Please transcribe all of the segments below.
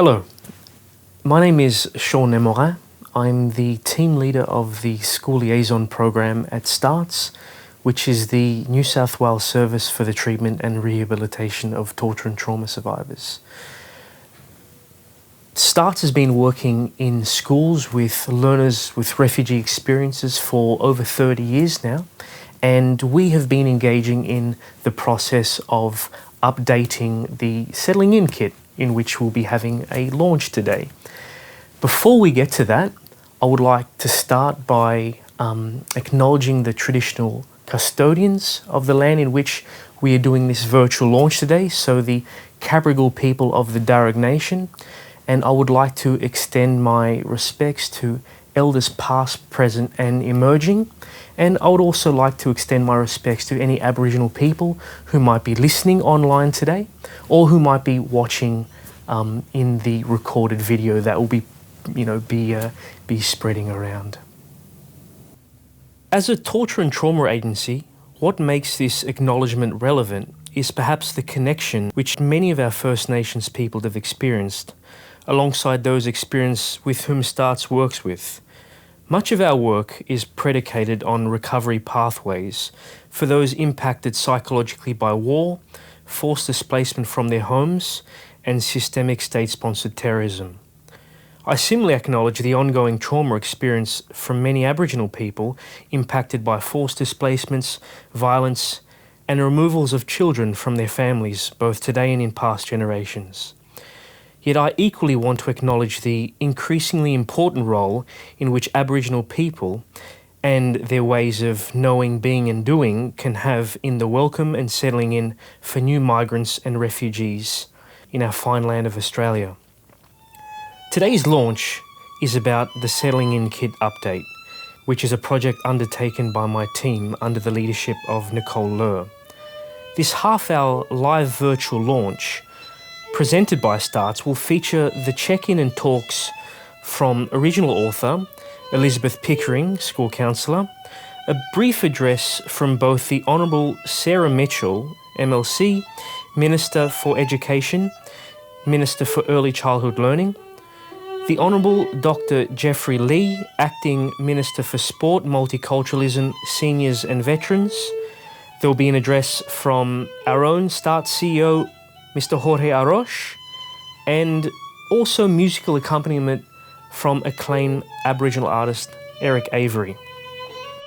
Hello, my name is Shaun Nemorin. I'm the team leader of the School Liaison Program at STARTS, which is the New South Wales Service for the Treatment and Rehabilitation of Torture and Trauma Survivors. STARTS has been working in schools with learners with refugee experiences for over 30 years now, and we have been engaging in the process of updating the Settling In kit, in which we'll be having a launch today. Before we get to that, I would like to start by acknowledging the traditional custodians of the land in which we are doing this virtual launch today, so the Cabrogal people of the Darug Nation, and I would like to extend my respects to elders past, present and emerging, and I would also like to extend my respects to any Aboriginal people who might be listening online today or who might be watching in the recorded video that will be spreading around. As a torture and trauma agency, what makes this acknowledgement relevant is perhaps the connection which many of our First Nations people have experienced, alongside those experiences with whom STARTS works with. Much of our work is predicated on recovery pathways for those impacted psychologically by war, forced displacement from their homes, and systemic state-sponsored terrorism. I similarly acknowledge the ongoing trauma experience from many Aboriginal people impacted by forced displacements, violence, and removals of children from their families, both today and in past generations. Yet I equally want to acknowledge the increasingly important role in which Aboriginal people and their ways of knowing, being and doing can have in the welcome and settling in for new migrants and refugees in our fine land of Australia. Today's launch is about the Settling In Kit update, which is a project undertaken by my team under the leadership of Nicole Loehr. This half-hour live virtual launch presented by STARTS will feature the check-in and talks from original author Elizabeth Pickering, School Counsellor, a brief address from both the Honourable Sarah Mitchell MLC, Minister for Education, Minister for Early Childhood Learning, the Honourable Dr. Geoffrey Lee, Acting Minister for Sport, Multiculturalism, Seniors and Veterans. There will be an address from our own STARTS CEO, Mr. Jorge Aroche, and also musical accompaniment from acclaimed Aboriginal artist Eric Avery.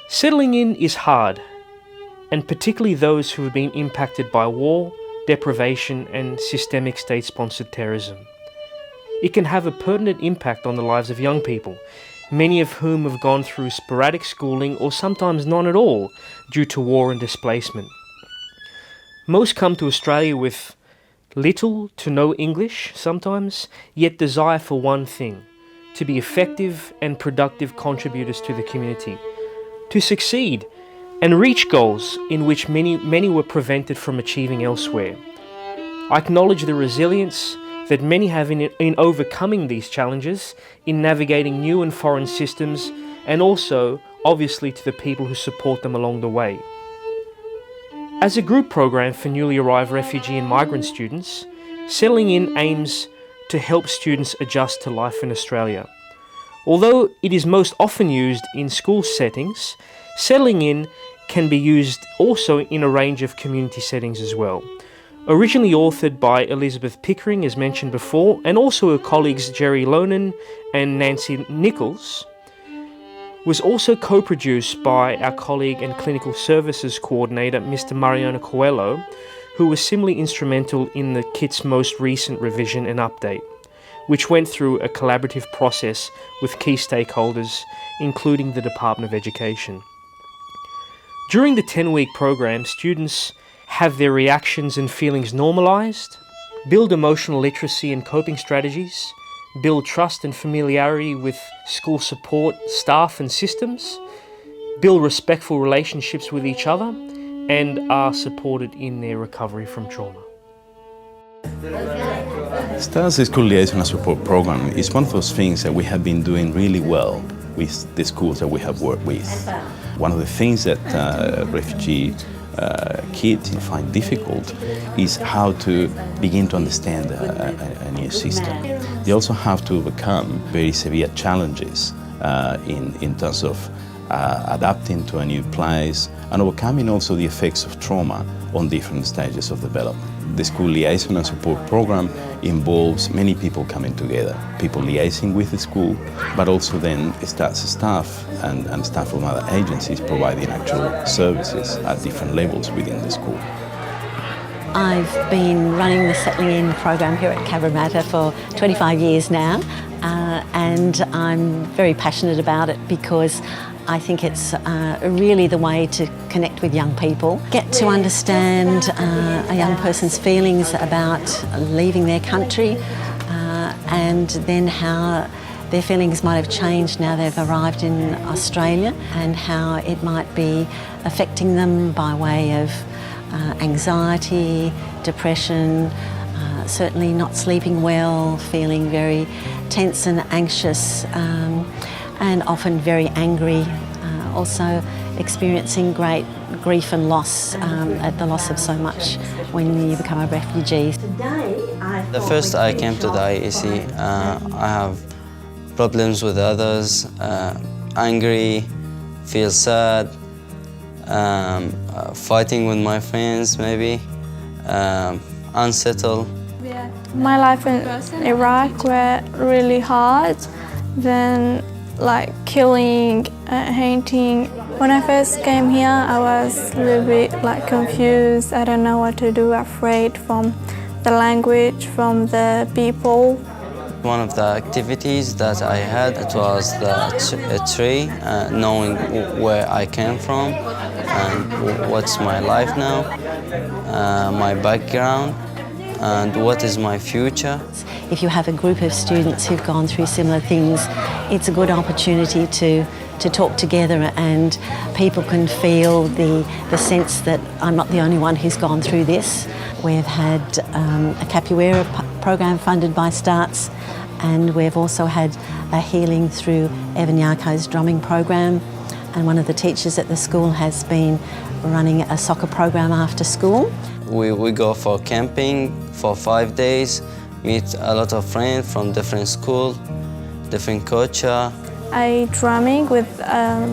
Settling in is hard, and particularly those who have been impacted by war, deprivation and systemic state-sponsored terrorism. It can have a pertinent impact on the lives of young people, many of whom have gone through sporadic schooling or sometimes none at all due to war and displacement. Most come to Australia with little to no English sometimes, yet desire for one thing: to be effective and productive contributors to the community, to succeed and reach goals in which many were prevented from achieving elsewhere. I acknowledge the resilience that many have in overcoming these challenges, in navigating new and foreign systems, and also, obviously, to the people who support them along the way. As a group program for newly arrived refugee and migrant students, Settling In aims to help students adjust to life in Australia. Although it is most often used in school settings, Settling In can be used also in a range of community settings as well. Originally authored by Elizabeth Pickering, as mentioned before, and also her colleagues Jerry Lonan and Nancy Nichols, was also co-produced by our colleague and Clinical Services Coordinator, Mr. Mariano Coelho, who was similarly instrumental in the kit's most recent revision and update, which went through a collaborative process with key stakeholders, including the Department of Education. During the 10-week program, students have their reactions and feelings normalised, build emotional literacy and coping strategies, build trust and familiarity with school support, staff and systems, build respectful relationships with each other, and are supported in their recovery from trauma. STARTS School Liaison and Support Program is one of those things that we have been doing really well with the schools that we have worked with. One of the things that refugee kids find difficult is how to begin to understand a new system. They also have to overcome very severe challenges in terms of adapting to a new place and overcoming also the effects of trauma on different stages of development. The school liaison and support program involves many people coming together, people liaising with the school, but also then staff and staff from other agencies providing actual services at different levels within the school. I've been running the Settling In program here at Cabramatta for 25 years now, and I'm very passionate about it because I think it's really the way to connect with young people, get to understand a young person's feelings about leaving their country, and then how their feelings might have changed now they've arrived in Australia, and how it might be affecting them by way of anxiety, depression, certainly not sleeping well, feeling very tense and anxious, and often very angry, also experiencing great grief and loss at the loss of so much when you become a refugee. The first I came to the IEC, I have problems with others, angry, feel sad, fighting with my friends maybe, unsettled. My life in Iraq were really hard, then like killing, hating. When I first came here, I was a little bit like confused. I don't know what to do, afraid from the language, from the people. One of the activities that I had, it was a tree, knowing where I came from and what's my life now, my background, and what is my future. If you have a group of students who've gone through similar things, it's a good opportunity to talk together, and people can feel the sense that I'm not the only one who's gone through this. We've had a capoeira program funded by Starts, and we've also had a healing through Evan Yarko's drumming program, and one of the teachers at the school has been running a soccer program after school. We go for camping for 5 days, meet a lot of friends from different schools, different culture. I drumming with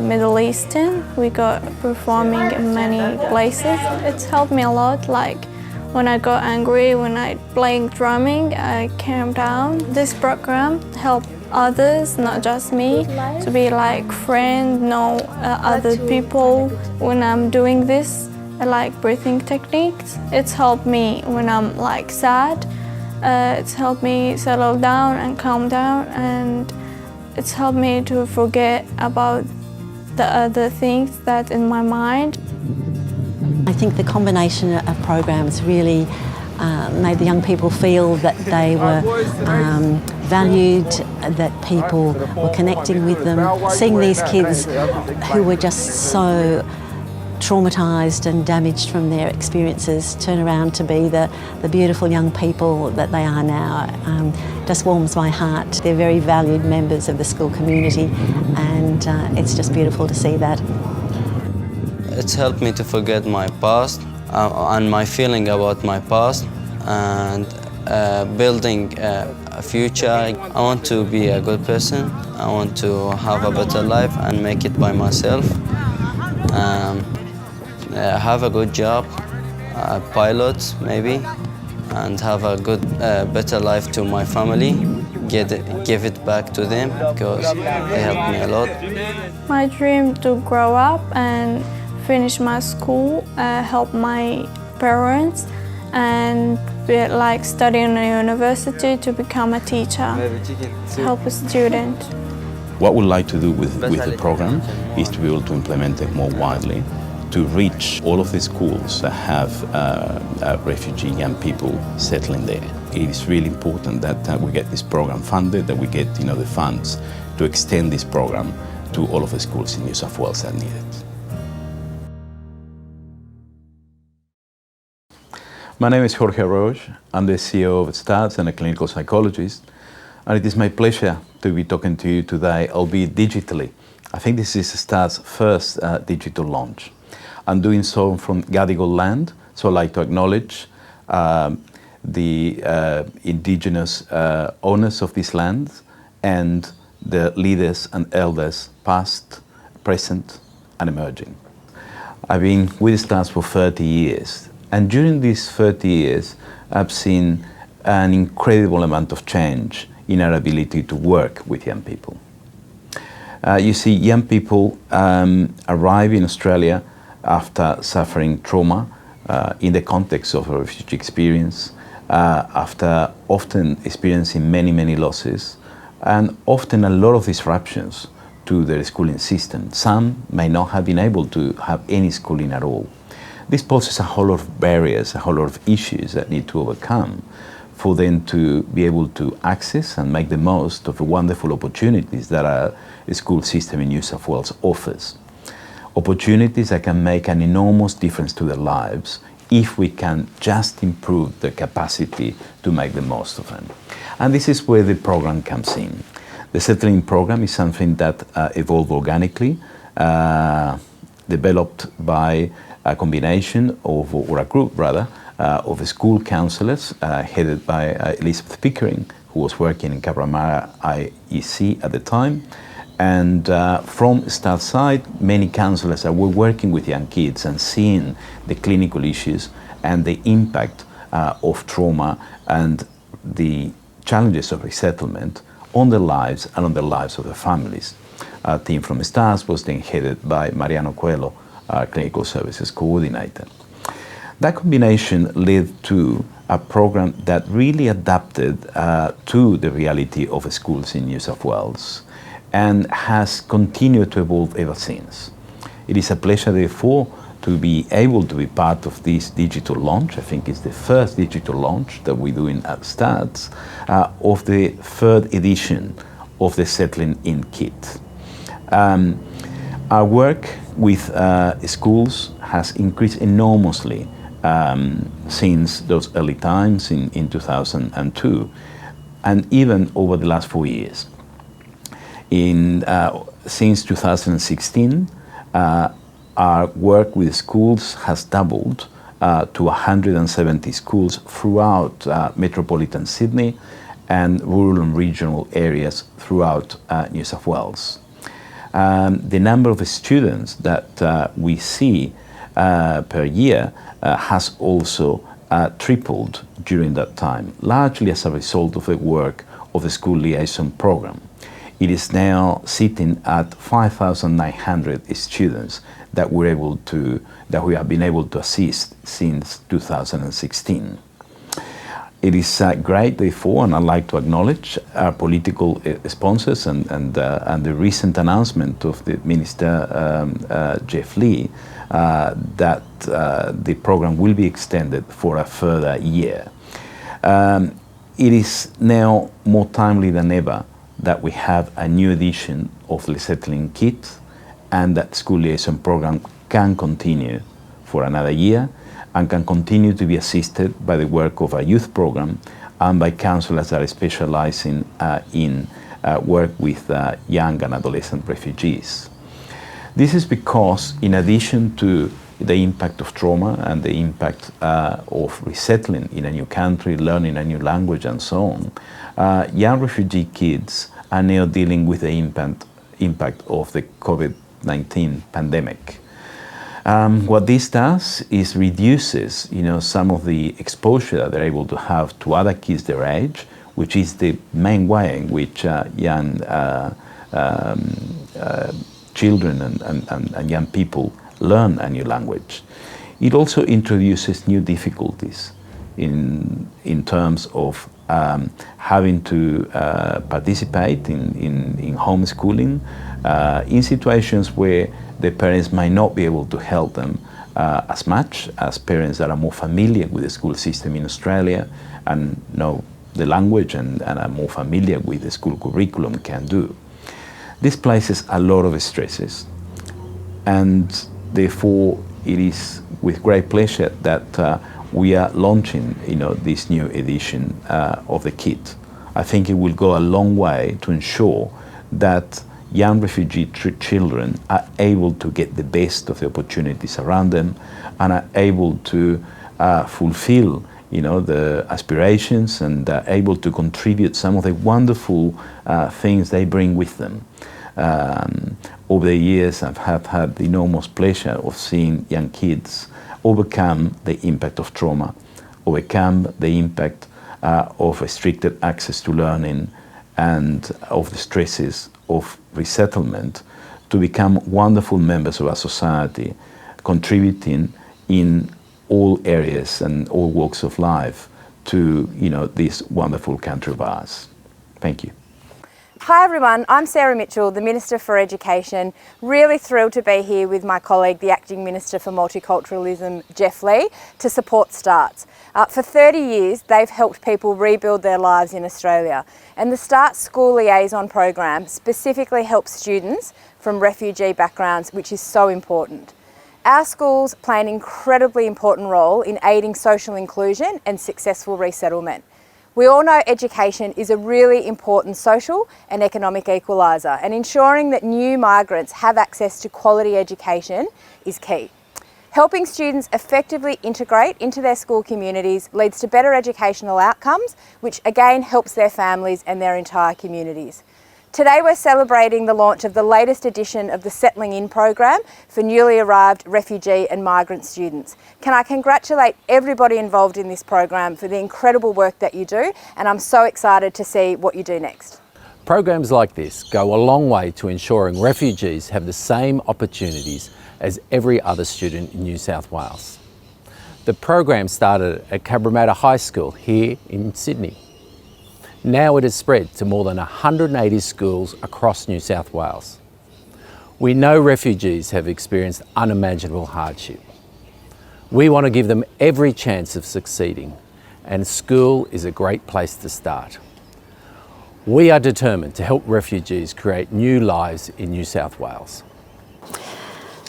Middle Eastern. We got performing in many places. It's helped me a lot. Like when I got angry, when I playing drumming, I calm down. This program helped others, not just me, to be like friend, know other people. When I'm doing this, I like breathing techniques. It's helped me when I'm like sad. It's helped me settle down and calm down, and it's helped me to forget about the other things that in my mind. I think the combination of programs really made the young people feel that they were valued, that people were connecting with them. Seeing these kids who were just so traumatised and damaged from their experiences turn around to be the beautiful young people that they are now just warms my heart. They're very valued members of the school community, and it's just beautiful to see that. It's helped me to forget my past and my feeling about my past, and building a future. I want to be a good person. I want to have a better life and make it by myself. Have a good job, a pilot maybe, and have a good, better life to my family. Give it back to them because they helped me a lot. My dream to grow up and finish my school, help my parents, and be like study in a university to become a teacher, help a student. What we'd like to do with the program is to be able to implement it more widely, to reach all of the schools that have refugee young people settling there. It is really important that we get this program funded, that we get the funds to extend this program to all of the schools in New South Wales that need it. My name is Jorge Aroche. I'm the CEO of Starts and a clinical psychologist, and it is my pleasure to be talking to you today, albeit digitally. I think this is Starts' first digital launch. I'm doing so from Gadigal land, so I'd like to acknowledge the indigenous owners of these lands and the leaders and elders past, present and emerging. I've been with STARS for 30 years, and during these 30 years I've seen an incredible amount of change in our ability to work with young people. You see, young people arrive in Australia after suffering trauma in the context of a refugee experience, after often experiencing many losses, and often a lot of disruptions to their schooling system. Some may not have been able to have any schooling at all. This poses a whole lot of barriers, a whole lot of issues that need to overcome for them to be able to access and make the most of the wonderful opportunities that our school system in New South Wales offers. Opportunities that can make an enormous difference to their lives if we can just improve the capacity to make the most of them. And this is where the program comes in. The settling program is something that evolved organically, developed by a combination of, or a group rather, of school counsellors headed by Elizabeth Pickering, who was working in Cabramatta IEC at the time. And from STARS side, many counsellors were working with young kids and seeing the clinical issues and the impact of trauma and the challenges of resettlement on their lives and on the lives of their families. Our team from STARS was then headed by Mariano Coelho, our Clinical Services Coordinator. That combination led to a program that really adapted to the reality of schools in New South Wales and has continued to evolve ever since. It is a pleasure, therefore, to be able to be part of this digital launch. I think it's the first digital launch that we're doing at STARS of the third edition of the Settling In Kit. Our work with schools has increased enormously since those early times in 2002, and even over the last 4 years. Since 2016, our work with schools has doubled to 170 schools throughout metropolitan Sydney and rural and regional areas throughout New South Wales. The number of students that we see per year has also tripled during that time, largely as a result of the work of the School Liaison Program. It is now sitting at 5,900 students that we have been able to assist since 2016. It is great, therefore, and I'd like to acknowledge our political sponsors and the recent announcement of the Minister Geoffrey Lee that the program will be extended for a further year. It is now more timely than ever that we have a new edition of the Settling Kit and that School Liaison Program can continue for another year and can continue to be assisted by the work of a youth program and by counsellors that are specialising in work with young and adolescent refugees. This is because, in addition to the impact of trauma and the impact of resettling in a new country, learning a new language and so on, young refugee kids are now dealing with the impact of the COVID-19 pandemic. What this does is reduces, some of the exposure that they're able to have to other kids their age, which is the main way in which young children and young people learn a new language. It also introduces new difficulties in terms of having to participate in homeschooling in situations where the parents might not be able to help them as much as parents that are more familiar with the school system in Australia and know the language and are more familiar with the school curriculum can do. This places a lot of stresses, and therefore it is with great pleasure that we are launching this new edition of the kit. I think it will go a long way to ensure that young refugee children are able to get the best of the opportunities around them and are able to fulfill the aspirations and are able to contribute some of the wonderful things they bring with them. Over the years, I've had the enormous pleasure of seeing young kids overcome the impact of trauma, overcome the impact of restricted access to learning and of the stresses of resettlement to become wonderful members of our society, contributing in all areas and all walks of life to this wonderful country of ours. Thank you. Hi everyone, I'm Sarah Mitchell, the Minister for Education. Really thrilled to be here with my colleague, the Acting Minister for Multiculturalism, Geoffrey Lee, to support STARTS. For 30 years, they've helped people rebuild their lives in Australia. And the STARTS School Liaison Program specifically helps students from refugee backgrounds, which is so important. Our schools play an incredibly important role in aiding social inclusion and successful resettlement. We all know education is a really important social and economic equaliser, and ensuring that new migrants have access to quality education is key. Helping students effectively integrate into their school communities leads to better educational outcomes, which again helps their families and their entire communities. Today we're celebrating the launch of the latest edition of the Settling In program for newly arrived refugee and migrant students. Can I congratulate everybody involved in this program for the incredible work that you do, and I'm so excited to see what you do next. Programs like this go a long way to ensuring refugees have the same opportunities as every other student in New South Wales. The program started at Cabramatta High School here in Sydney. Now it has spread to more than 180 schools across New South Wales. We know refugees have experienced unimaginable hardship. We want to give them every chance of succeeding, and school is a great place to start. We are determined to help refugees create new lives in New South Wales.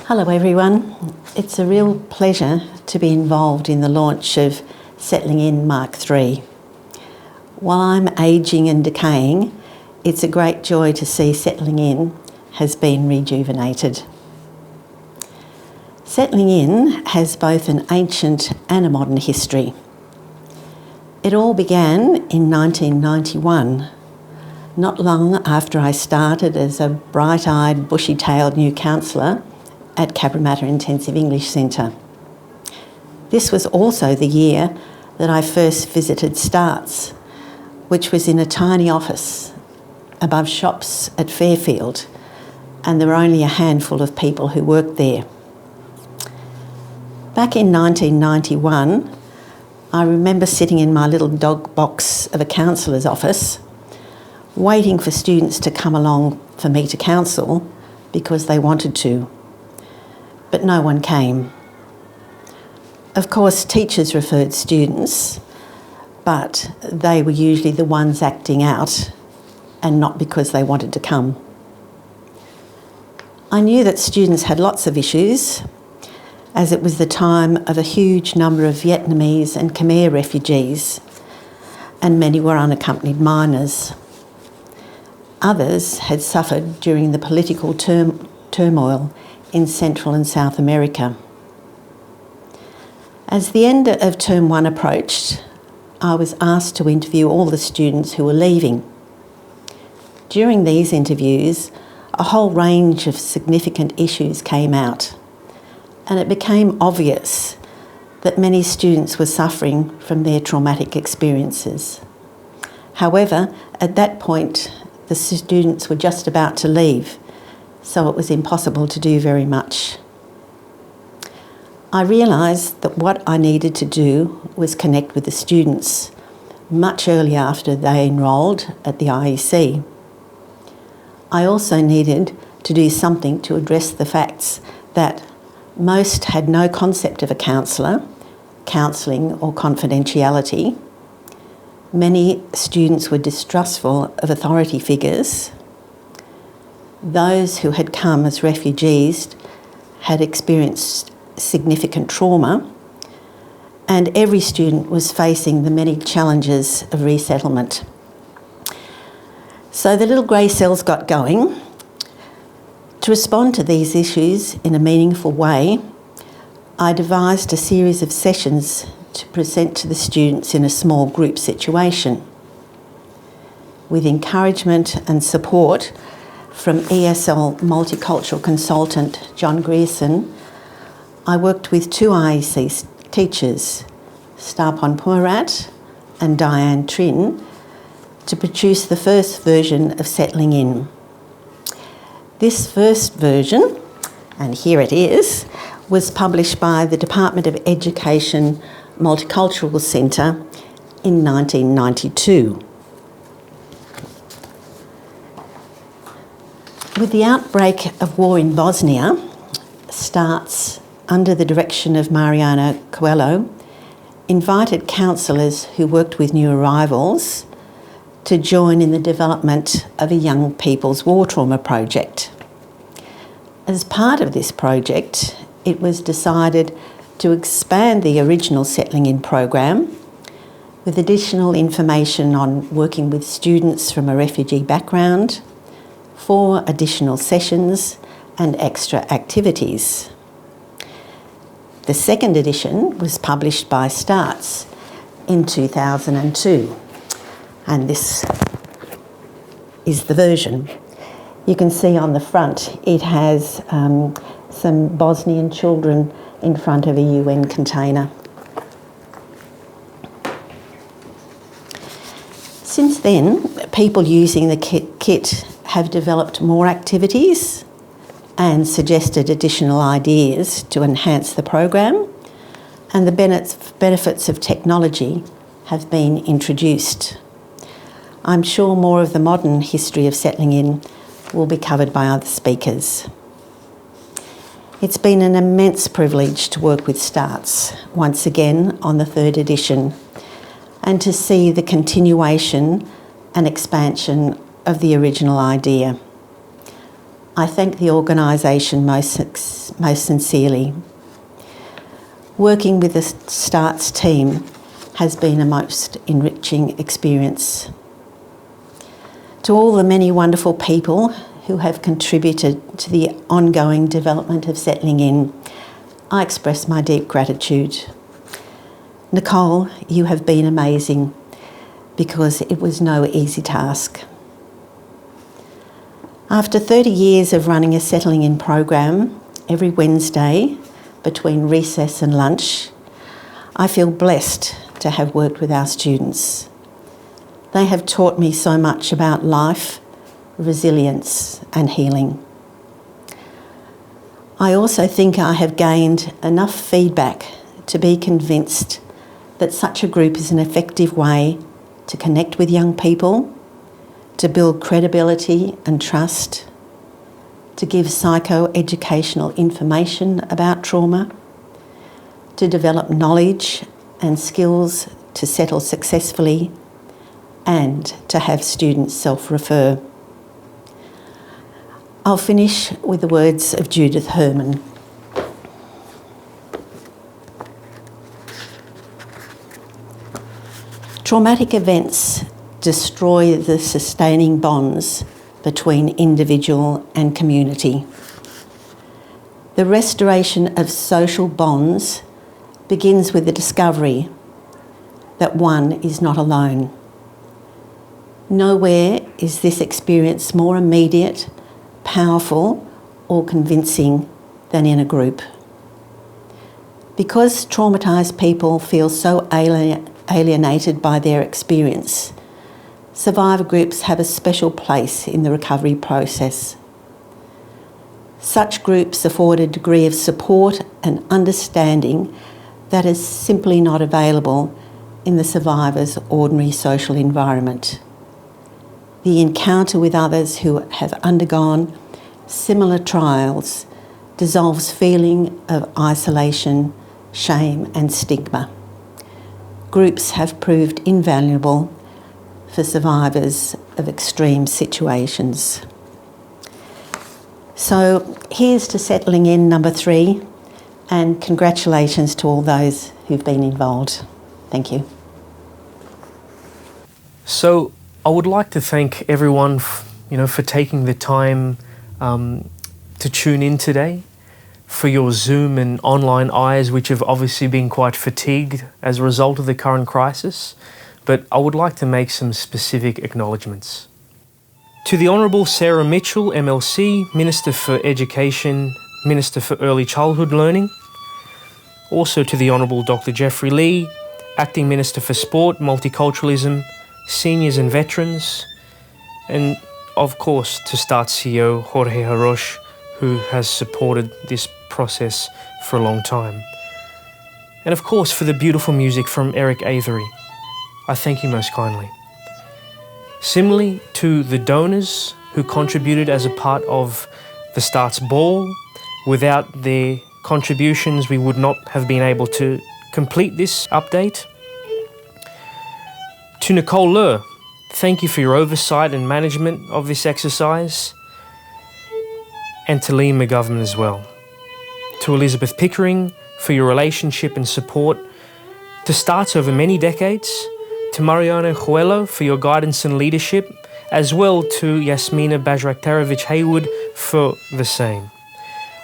Hello everyone. It's a real pleasure to be involved in the launch of Settling In Mark III. While I'm ageing and decaying, it's a great joy to see Settling In has been rejuvenated. Settling In has both an ancient and a modern history. It all began in 1991, not long after I started as a bright-eyed, bushy-tailed new counsellor at Cabramatta Intensive English Centre. This was also the year that I first visited STARTS, which was in a tiny office above shops at Fairfield, and there were only a handful of people who worked there. Back in 1991, I remember sitting in my little dog box of a counsellor's office, waiting for students to come along for me to counsel because they wanted to, but no one came. Of course, teachers referred students, but they were usually the ones acting out and not because they wanted to come. I knew that students had lots of issues, as it was the time of a huge number of Vietnamese and Khmer refugees, and many were unaccompanied minors. Others had suffered during the political turmoil in Central and South America. As the end of Term 1 approached, I was asked to interview all the students who were leaving. During these interviews, a whole range of significant issues came out, and it became obvious that many students were suffering from their traumatic experiences. However, at that point, the students were just about to leave, so it was impossible to do very much. I realised that what I needed to do was connect with the students much earlier after they enrolled at the IEC. I also needed to do something to address the facts that most had no concept of a counsellor, counselling or confidentiality. Many students were distrustful of authority figures. Those who had come as refugees had experienced significant trauma, and every student was facing the many challenges of resettlement. So the little grey cells got going, To respond to these issues in a meaningful way, I devised a series of sessions to present to the students in a small group situation. With encouragement and support from ESL multicultural consultant John Grierson, I worked with two IEC teachers, Starpon Pumarat and Diane Trin, to produce the first version of Settling In. This first version, and here it is, was published by the Department of Education Multicultural Centre in 1992. With the outbreak of war in Bosnia, STARTS, under the direction of Mariana Coelho, invited counsellors who worked with new arrivals to join in the development of a young people's war trauma project. As part of this project, it was decided to expand the original Settling In program with additional information on working with students from a refugee background, 4 additional sessions and extra activities. The second edition was published by STARTS in 2002, and this is the version. You can see on the front it has some Bosnian children in front of a UN container. Since then, people using the kit have developed more activities and suggested additional ideas to enhance the program, and the benefits of technology have been introduced. I'm sure more of the modern history of Settling In will be covered by other speakers. It's been an immense privilege to work with STARTS once again on the 3rd edition and to see the continuation and expansion of the original idea. I thank the organisation most sincerely. Working with the STARTS team has been a most enriching experience. To all the many wonderful people who have contributed to the ongoing development of Settling In, I express my deep gratitude. Nicole, you have been amazing because it was no easy task. After 30 years of running a Settling In program every Wednesday between recess and lunch, I feel blessed to have worked with our students. They have taught me so much about life, resilience and healing. I also think I have gained enough feedback to be convinced that such a group is an effective way to connect with young people, to build credibility and trust, to give psycho-educational information about trauma, to develop knowledge and skills to settle successfully, and to have students self-refer. I'll finish with the words of Judith Hermann. Traumatic events destroy the sustaining bonds between individual and community. The restoration of social bonds begins with the discovery that one is not alone. Nowhere is this experience more immediate, powerful, or convincing than in a group. Because traumatised people feel so alienated by their experience, survivor groups have a special place in the recovery process. Such groups afford a degree of support and understanding that is simply not available in the survivor's ordinary social environment. The encounter with others who have undergone similar trials dissolves feeling of isolation, shame and stigma. Groups have proved invaluable for survivors of extreme situations. So here's to Settling In number 3, and congratulations to all those who've been involved. Thank you. So I would like to thank everyone, for taking the time to tune in today, for your Zoom and online eyes, which have obviously been quite fatigued as a result of the current crisis, but I would like to make some specific acknowledgements. To the Honourable Sarah Mitchell MLC, Minister for Education, Minister for Early Childhood Learning. Also to the Honourable Dr. Geoffrey Lee, Acting Minister for Sport, Multiculturalism, Seniors and Veterans, and of course to START CEO Jorge Aroche, who has supported this process for a long time. And of course for the beautiful music from Eric Avery. I thank you most kindly. Similarly to the donors who contributed as a part of the START's ball. Without their contributions, we would not have been able to complete this update. To Nicole Loehr, thank you for your oversight and management of this exercise. And to Liam McGovern as well. To Elizabeth Pickering for your relationship and support. To START over many decades. To Mariana Coelho for your guidance and leadership, as well to Yasmina Bajraktarovich Haywood for the same.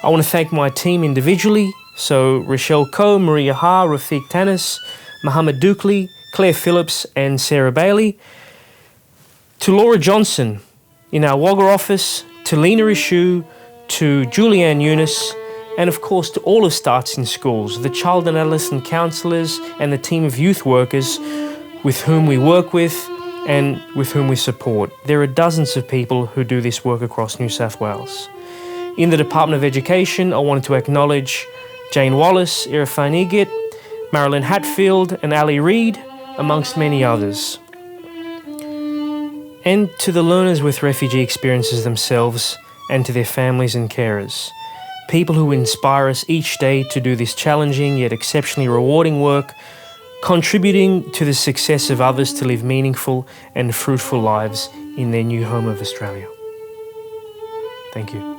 I want to thank my team individually, so Rochelle Coe, Maria Ha, Rafiq Tanis, Mohammed Dukley, Claire Phillips and Sarah Bailey. To Laura Johnson in our Wagga office, to Lena Ishu, to Julianne Eunice, and of course to all of STARTs in schools, the child and adolescent counsellors and the team of youth workers with whom we work with and with whom we support. There are dozens of people who do this work across New South Wales. In the Department of Education, I wanted to acknowledge Jane Wallace, Irfan Igit, Marilyn Hatfield and Ali Reid, amongst many others. And to the learners with refugee experiences themselves and to their families and carers. People who inspire us each day to do this challenging yet exceptionally rewarding work, contributing to the success of others to live meaningful and fruitful lives in their new home of Australia. Thank you.